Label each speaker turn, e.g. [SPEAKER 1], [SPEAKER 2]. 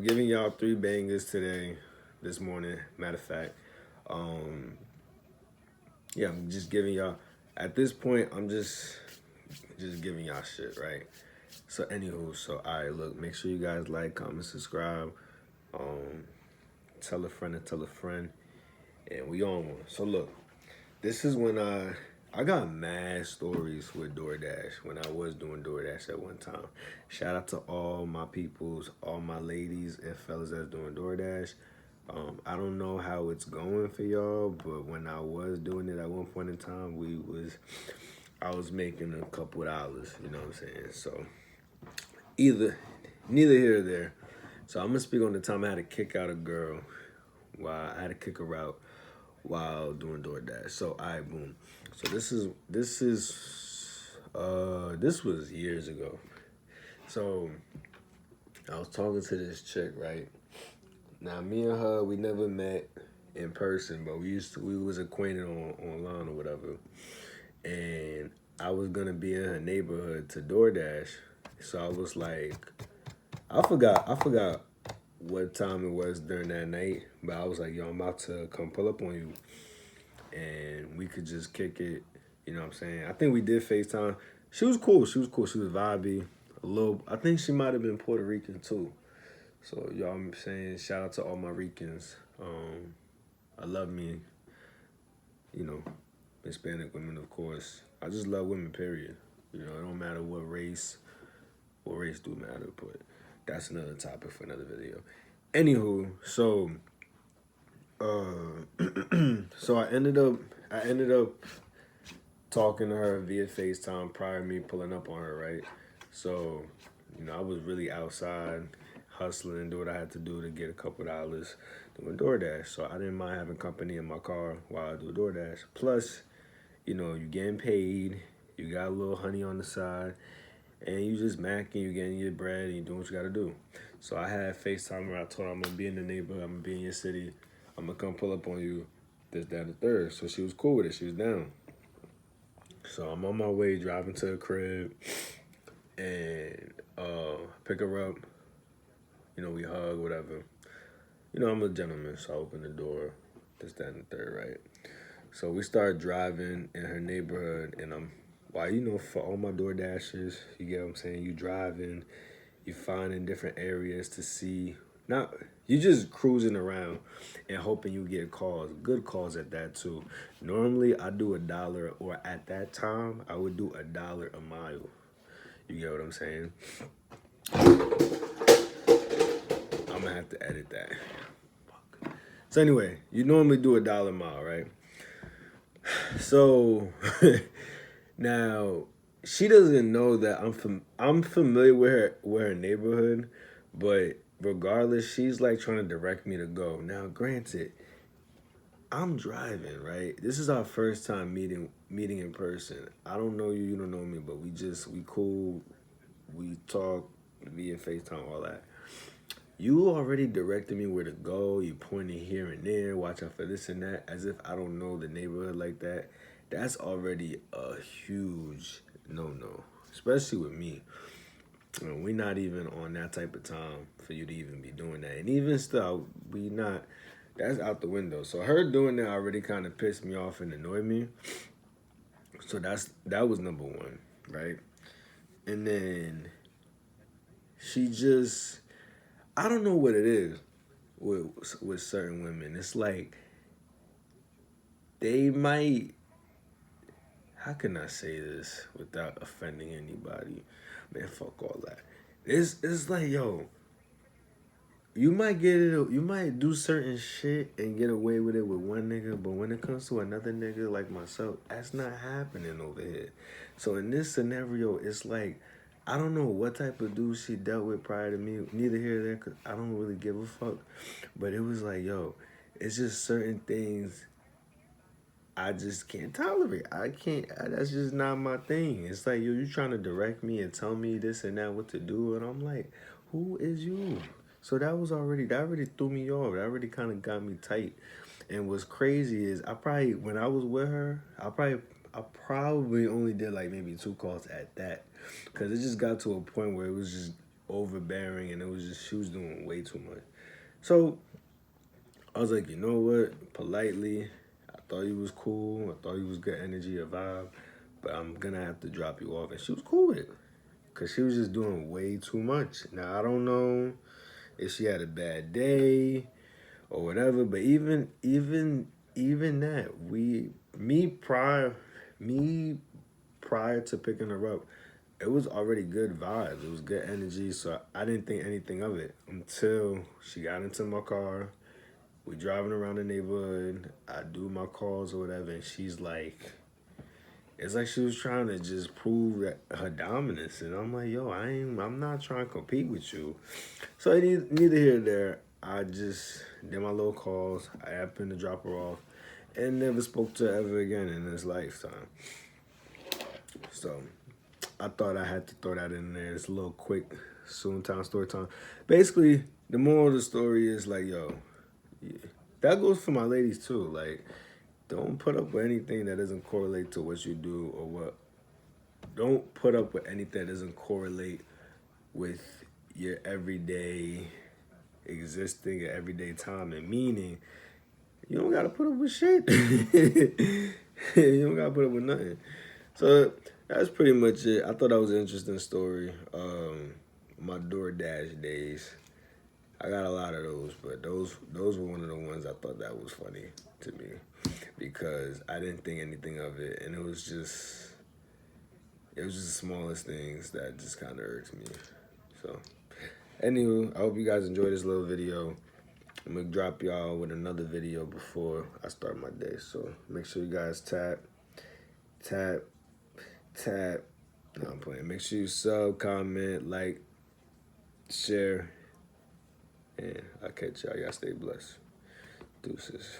[SPEAKER 1] I'm giving y'all three bangers today, this morning. Matter of fact, um, yeah, I'm just giving y'all. At this point, I'm just giving y'all shit, right? So, anywho, so alright, look, make sure you guys like, comment, subscribe, um, tell a friend and tell a friend, and we on one. So, look, this is when I got mad stories with DoorDash when I was doing DoorDash at one time. Shout out to all my peoples, all my ladies and fellas that's doing DoorDash. I don't know how it's going for y'all, but when I was doing it at one point in time, I was making a couple dollars. You know what I'm saying? So either, neither here or there. So I'm gonna speak on the time I had to kick out a girl while I had to kick her out while doing DoorDash. So I boom. So this was years ago. So I was talking to this chick, right? Now me and her, we never met in person, but we was acquainted online or whatever. And I was gonna be in her neighborhood to DoorDash. So I was like, I forgot what time it was during that night, but I was like, yo, I'm about to come pull up on you and we could just kick it. You know what I'm saying? I think we did FaceTime. She was cool. She was cool. She was vibey. A little. I think she might have been Puerto Rican too. So y'all, I'm saying shout out to all my Ricans. I love me. You know, Hispanic women, of course. I just love women. Period. You know, it don't matter what race. What race do matter, but that's another topic for another video. Anywho, so so I ended up talking to her via FaceTime prior to me pulling up on her, right? So, I was really outside hustling, do what I had to do to get a couple dollars doing DoorDash. So I didn't mind having company in my car while I do DoorDash. Plus, you getting paid, you got a little honey on the side, and you just macking, you getting your bread, and you doing what you gotta do. So I had FaceTime where I told her I'm gonna be in the neighborhood, I'm gonna be in your city, I'm gonna come pull up on you, this, that, and the third. So she was cool with it, she was down. So I'm on my way driving to the crib and pick her up. We hug, whatever. I'm a gentleman, so I open the door, this, that, and the third, right? So we start driving in her neighborhood, and for all my door dashes, you get what I'm saying? You driving, you finding different areas to see. Not you just cruising around and hoping you get calls, good calls at that too. Normally I do $1, or at that time I would do $1 a mile. You get what I'm saying? I'm gonna have to edit that. So anyway, you normally do $1 a mile, right? So now she doesn't know that I'm familiar with her neighborhood, but regardless, she's like trying to direct me to go. Now, granted, I'm driving, right? This is our first time meeting in person. I don't know you, you don't know me, but we cool, we talk via FaceTime, all that. You already directed me where to go. You pointed here and there. Watch out for this and that. As if I don't know the neighborhood like that. That's already a huge no. Especially with me. We're not even on that type of time for you to even be doing that. And even still, we not. That's out the window. So her doing that already kind of pissed me off and annoyed me. So that was number one, right? And then she just, I don't know what it is with certain women. It's like they might. How can I say this without offending anybody? Man, fuck all that. It's like, yo, you might get it. You might do certain shit and get away with it with one nigga, but when it comes to another nigga like myself, that's not happening over here. So in this scenario, it's like I don't know what type of dude she dealt with prior to me. Neither here nor there, cause I don't really give a fuck. But it was like, yo, it's just certain things I just can't tolerate. I can't. That's just not my thing. It's like, yo, you trying to direct me and tell me this and that what to do, and I'm like, who is you? So that already threw me off. That already kind of got me tight. And what's crazy is when I was with her, I probably only did like maybe 2 calls at that, cause it just got to a point where it was just overbearing, and it was just she was doing way too much. So I was like, you know what? Politely, I thought he was cool. I thought he was good energy, a vibe, but I'm gonna have to drop you off. And she was cool with it, cause she was just doing way too much. Now I don't know if she had a bad day or whatever, but even that, me prior to picking her up, it was already good vibes. It was good energy, so I didn't think anything of it until she got into my car. We driving around the neighborhood. I do my calls or whatever, and she's like, it's like she was trying to just prove that her dominance, and I'm like, yo, I'm not trying to compete with you. So neither here nor there. I just did my little calls. I happened to drop her off, and never spoke to her ever again in this lifetime. So I thought I had to throw that in there. It's a little quick, soon time story time. Basically, the moral of the story is like, yo, yeah, that goes for my ladies too. Like, don't put up with anything that doesn't correlate to what you do or what. Don't put up with anything that doesn't correlate with your everyday existing, your everyday time and meaning. You don't gotta put up with shit. You don't gotta put up with nothing. So that's pretty much it. I thought that was an interesting story. My DoorDash days. I got a lot of those, but those were one of the ones I thought that was funny to me because I didn't think anything of it, and it was just the smallest things that just kind of irked me. So, anywho, I hope you guys enjoyed this little video. I'm gonna drop y'all with another video before I start my day. So make sure you guys tap. No, I'm playing. Make sure you sub, comment, like, share. And I'll catch y'all. Y'all stay blessed. Deuces.